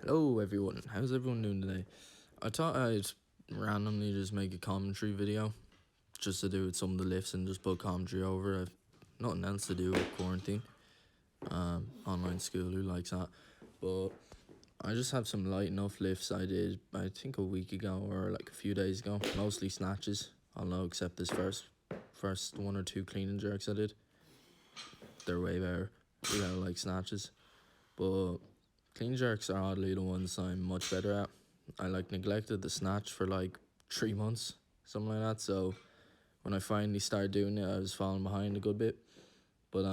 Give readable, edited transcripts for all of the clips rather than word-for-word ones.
Hello everyone, how's everyone doing today? I thought I'd randomly just make a commentary video just to do with some of the lifts and just put commentary over. I've nothing else to do with quarantine. Online school, who likes that? But I just have some light enough lifts I did, I think a week ago or like a few days ago. Mostly snatches, although except this first one or two clean and jerks I did. They're way better. Like snatches. But clean jerks are oddly the ones I'm much better at. I neglected the snatch for like 3 months, something like that. So when I finally started doing it, I was falling behind a good bit. But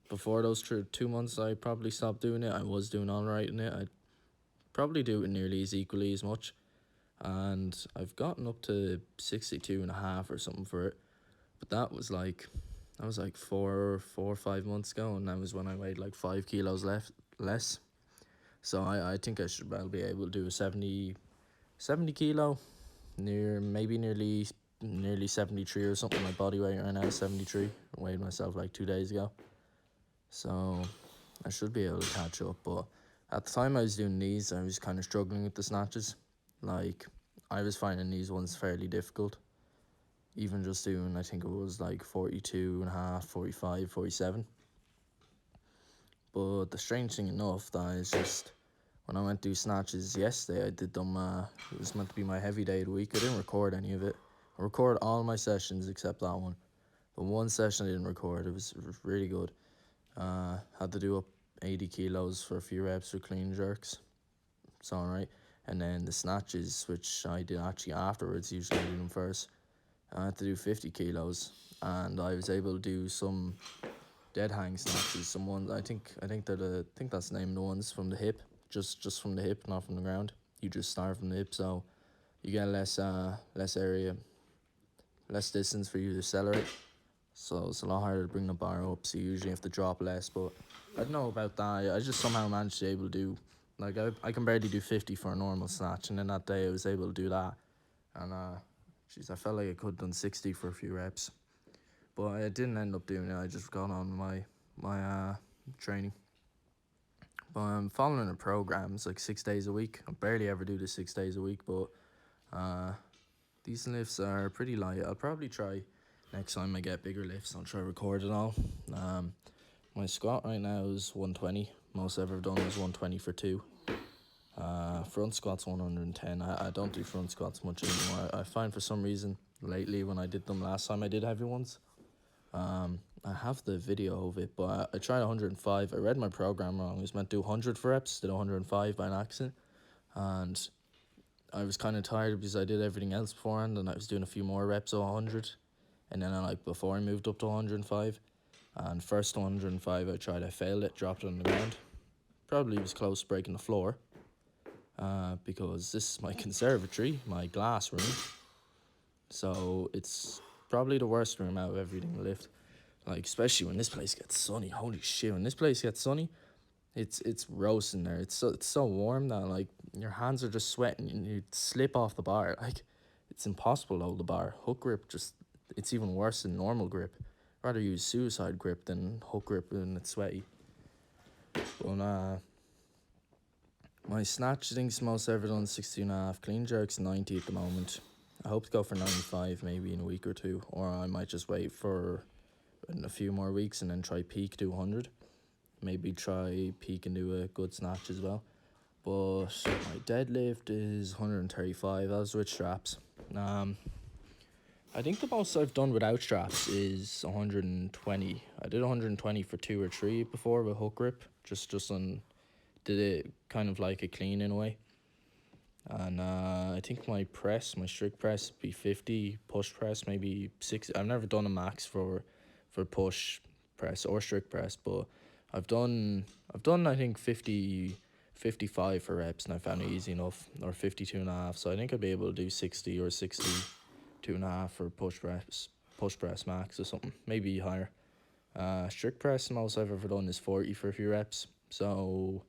before those 2 months, I probably stopped doing it. I was doing all right in it. I'd probably do it nearly as equally as much, and I've gotten up to 62 and a half or something for it. But that was like 4 or 5 months ago, and that was when I weighed like 5 kilos less. So I think I should well be able to do a 70 kilo, nearly 73 or something. My body weight right now is 73. I weighed myself like 2 days ago. So I should be able to catch up. But at the time I was doing these, I was kind of struggling with the snatches. Like, I was finding these ones fairly difficult. Even just doing, I think it was like 42 and a half, 45, 47. But the strange thing enough, that is just when I went to do snatches yesterday, I did them. It was meant to be my heavy day of the week. I didn't record any of it. I recorded all my sessions except that one. But one session I didn't record. It was really good. Had to do up 80 kilos for a few reps with clean jerks. It's alright. And then the snatches, which I did actually afterwards, usually I do them first. I had to do 50 kilos, and I was able to do some dead hang snatches. Some ones I think that's the name of the ones from the hip, just from the hip, not from the ground. You just start from the hip, so you get less area, less distance for you to accelerate. So it's a lot harder to bring the bar up. So you usually have to drop less. But I don't know about that. I just somehow managed to able to do, like, I can barely do 50 for a normal snatch, and then that day I was able to do that, and jeez, I felt like I could have done 60 for a few reps. But I didn't end up doing it. I just got on my training. But I'm following a program. It's like 6 days a week. I barely ever do this 6 days a week, but uh, these lifts are pretty light. I'll probably try next time I get bigger lifts. I'll try record it all. My squat right now is 120. Most I've ever done is 120 for two. Front squats 110. I don't do front squats much anymore. I find for some reason lately, when I did them last time I did heavy ones, I have the video of it, but I tried 105. I read my program wrong. It was meant to do 100 for reps, did 105 by an accident. And I was kind of tired because I did everything else beforehand, and I was doing a few more reps of 100. And then before I moved up to 105. And first 105 I tried, I failed it, dropped it on the ground. Probably was close to breaking the floor. Because this is my conservatory, my glass room. So it's probably the worst room out of everything to lift. Like, especially when this place gets sunny. Holy shit, when this place gets sunny, it's roasting there. It's so warm that, like, your hands are just sweating and you slip off the bar. Like, it's impossible to hold the bar. Hook grip, just, it's even worse than normal grip. I'd rather use suicide grip than hook grip when it's sweaty. But my snatch, I think it's most ever done 60.5. Clean jerks 90 at the moment. I hope to go for 95 maybe in a week or two, or I might just wait for a few more weeks and then try peak do 100. Maybe try peak and do a good snatch as well. But my deadlift is 135. That was with straps. I think the most I've done without straps is 120. I did 120 for two or three before with hook grip. Did it kind of like a clean in a way. And I think my strict press would be 50. Push press maybe 60. I've never done a max for push press or strict press, but I've done I think 50, 55 for reps, and I found it easy enough, or 52 and a half. So I think I'd be able to do 60 or 62 and a half for push press max or something, maybe higher. Strict press, most I've ever done is 40 for a few reps. So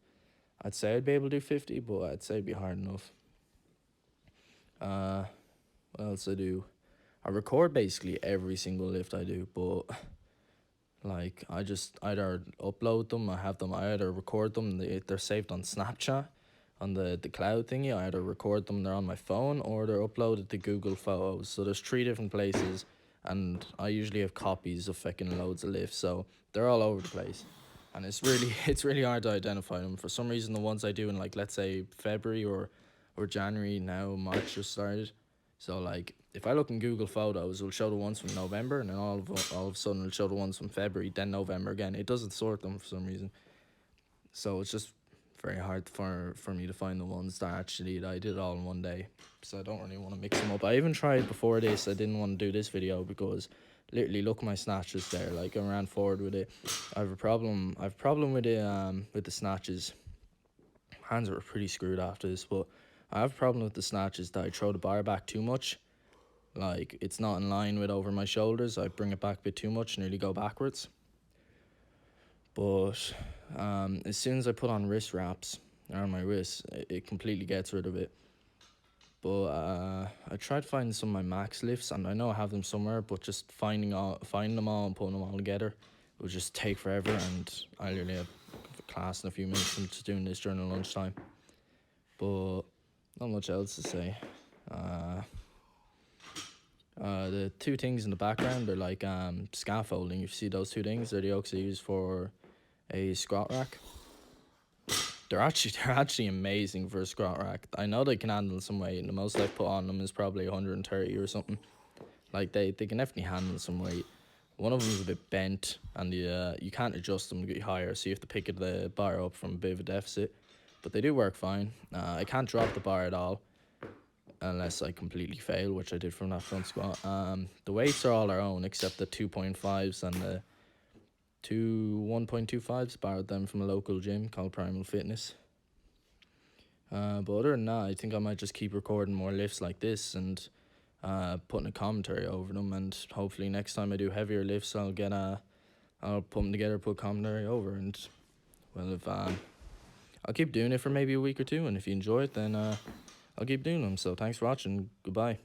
I'd say I'd be able to do 50, but I'd say it'd be hard enough. What else I do? I record basically every single lift I do, but like, I just either upload them, I either record them, they're saved on Snapchat, on the cloud thingy. I either record them, they're on my phone, or they're uploaded to Google Photos. So there's 3 different places, and I usually have copies of fucking loads of lifts, so they're all over the place. And it's really it's really hard to identify them. For some reason, the ones I do in, like, let's say February or January, now March just started. So like if I look in Google Photos, it'll show the ones from November, and then all of a sudden it'll show the ones from February, then November again. It doesn't sort them for some reason. So it's just very hard for me to find the ones that I did it all in one day. So I don't really want to mix them up. I even tried before this. I didn't want to do this video because literally look at my snatches there. Like, I ran forward with it. I have a problem with it, with the snatches. Hands are pretty screwed after this, but I have a problem with the snatches that I throw the bar back too much. Like, it's not in line with over my shoulders. I bring it back a bit too much, nearly go backwards. But as soon as I put on wrist wraps around my wrists, it completely gets rid of it. But I tried finding some of my max lifts, and I know I have them somewhere, but just finding them all and putting them all together, it would just take forever, and I literally have a class in a few minutes. I'm just doing this during the lunchtime. But not much else to say. The 2 things in the background are like scaffolding. You see those 2 things? They're the yokes I use for a squat rack. They're actually amazing for a squat rack. I know they can handle some weight, and the most I've put on them is probably 130 or something. Like, they can definitely handle some weight. One of them is a bit bent, and you can't adjust them to get higher, so you have to pick the bar up from a bit of a deficit. But they do work fine. I can't drop the bar at all unless I completely fail, which I did from that front squat. The weights are all our own except the 2.5s and the 1.25s, borrowed them from a local gym called Primal Fitness. But other than that, I think I might just keep recording more lifts like this and putting a commentary over them, and hopefully next time I do heavier lifts, I'll put them together, put commentary over, and well, if I'll keep doing it for maybe a week or two, and if you enjoy it, then I'll keep doing them. So thanks for watching. Goodbye.